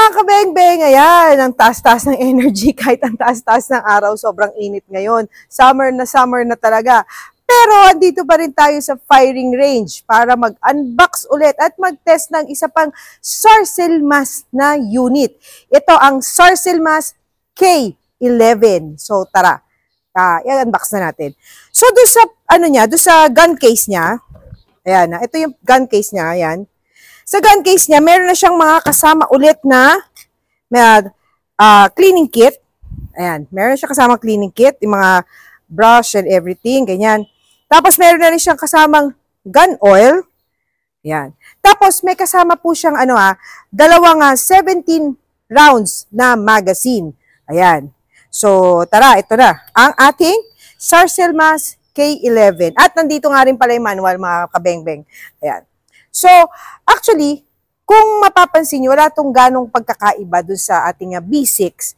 mga kabeng-beng, ayan, ang taas-taas ng energy kahit ang taas-taas ng araw, sobrang init ngayon. Summer na talaga. Pero andito pa rin tayo sa firing range para mag-unbox ulit at mag-test ng isa pang Sarcellmas na unit. Ito ang Sarcellmas K11. So tara, i-unbox na natin. So doon sa, doon sa gun case niya, ayan, ito yung gun case niya, ayan. Sa gun case niya, meron na siyang mga kasama ulit na cleaning kit. Ayan, meron siya kasama cleaning kit, yung mga brush and everything, ganyan. Tapos meron na rin siyang kasamang gun oil. Ayan. Tapos may kasama po siyang dalawang 17 rounds na magazine. Ayan. So, tara, ito na. Ang ating Sarcellmas K11. At nandito nga rin pala yung manual, mga kabeng-beng. Ayan. So, actually, kung mapapansin nyo, wala itong ganong pagkakaiba dun sa ating B6.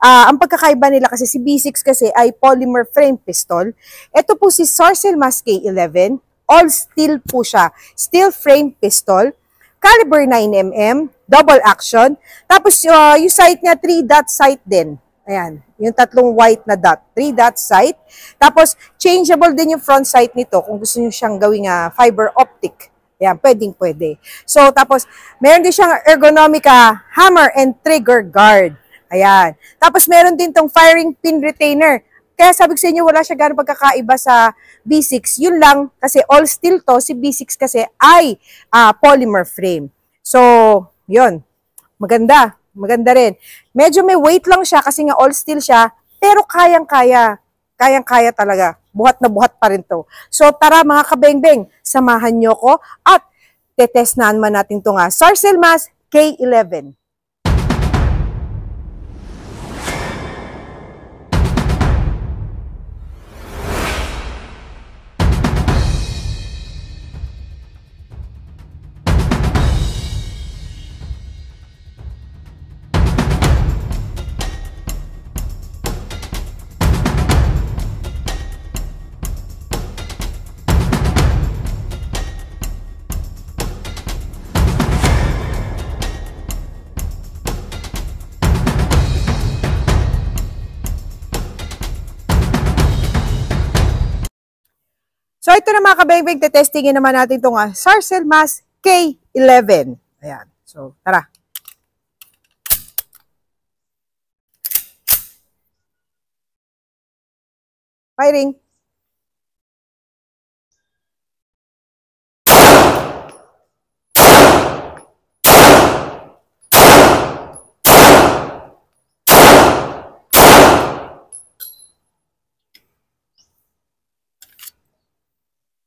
Ang pagkakaiba nila kasi si B6 kasi ay polymer frame pistol. Ito po si Sarcellmas K11. All steel po siya. Steel frame pistol. Caliber 9mm. Double action. Tapos yung sight niya, 3-dot sight din. Ayan. Yung tatlong white na dot. 3-dot sight. Tapos, changeable din yung front sight nito kung gusto nyo siyang gawing fiber optic. Ayan, pwede. So, tapos, meron din siyang ergonomic hammer and trigger guard. Ayan. Tapos, meron din tong firing pin retainer. Kaya sabi ko sa inyo, wala siya gano'ng pagkakaiba sa B6. Yun lang, kasi all steel to, si B6 kasi ay polymer frame. So, yun. Maganda. Maganda rin. Medyo may weight lang siya kasi nga all steel siya, pero kayang-kaya. Kayang-kaya talaga. Buhat na buhat pa rin to. So tara mga kabeng-beng, samahan nyo ko at tetest naman natin ito nga. Sarcellmas K11. So, ito na mga kabeng-beng, tetestingin naman natin itong Sarcellmas K11. Ayan. So, tara. Firing.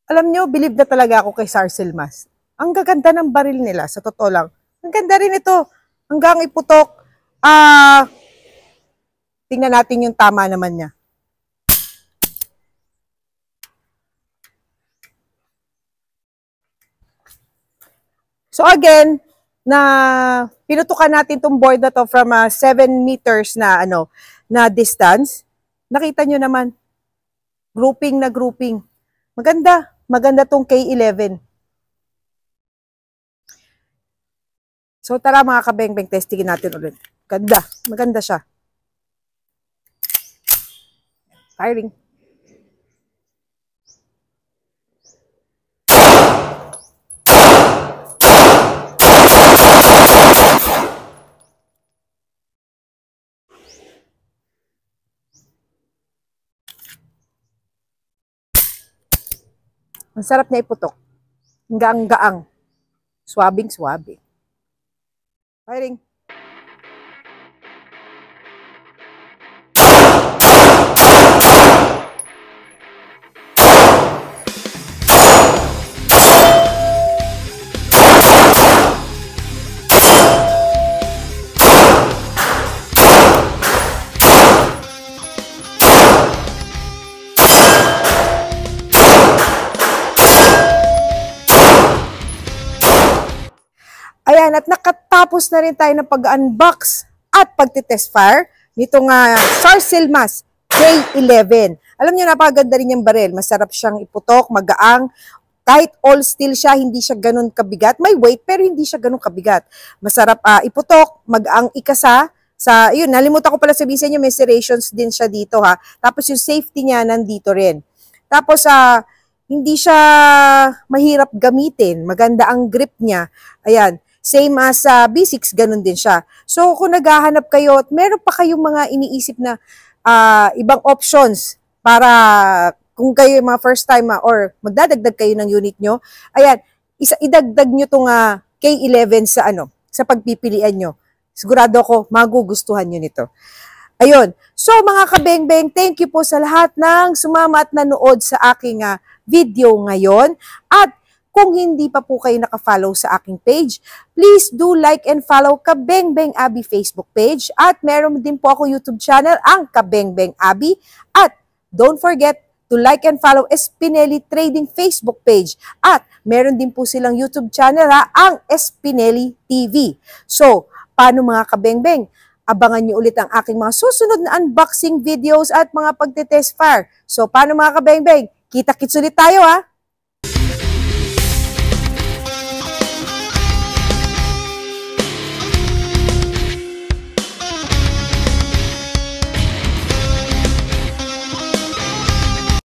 Alam nyo, believe na talaga ako kay Sarcellmas. Ang gaganda ng baril nila, sa totoo lang. Ang ganda rin ito. Hanggang iputok. Tingnan natin yung tama naman niya. So again, na pinutukan natin itong board na to from 7 meters na na distance. Nakita nyo naman, grouping na grouping. Maganda. Maganda tong K11. So tara mga kabeng-beng, testingin natin ulit. Ganda. Maganda siya. Firing. Ang sarap niya iputok. Gaang-gaang. Swabing-swabing. Firing. Ayan, at nakatapos na rin tayo ng pag-unbox at pagtitest fire nitong Sarcellmas K11. Alam nyo, napakaganda rin yung baril. Masarap siyang iputok, magaang. Kahit all steel siya, hindi siya ganun kabigat. May weight, pero hindi siya ganun kabigat. Masarap iputok, mag-ang ikasa. Yun, nalimutan ko pala sabihin sa inyo, may serrations din siya dito ha. Tapos yung safety niya nandito rin. Tapos hindi siya mahirap gamitin. Maganda ang grip niya. Ayan. Same as B6, ganun din siya. So, kung naghahanap kayo at meron pa kayong mga iniisip na ibang options para kung kayo mga first time or magdadagdag kayo ng unit nyo, ayan, idagdag nyo itong K11 sa pagpipilian nyo. Sigurado ako, magugustuhan nyo nito. Ayun. So, mga kabeng-beng, thank you po sa lahat ng sumama at nanood sa aking video ngayon. At kung hindi pa po kayo nakafollow sa aking page, please do like and follow Kabeng-Beng Abi Facebook page. At meron din po ako YouTube channel, ang Kabeng-Beng Abi. At don't forget to like and follow Espineli Trading Facebook page. At meron din po silang YouTube channel ang Espineli TV. So, paano mga kabeng-beng? Abangan nyo ulit ang aking mga susunod na unboxing videos at mga pagte-test fire. So, paano mga kabeng-beng? Kita-kits ulit tayo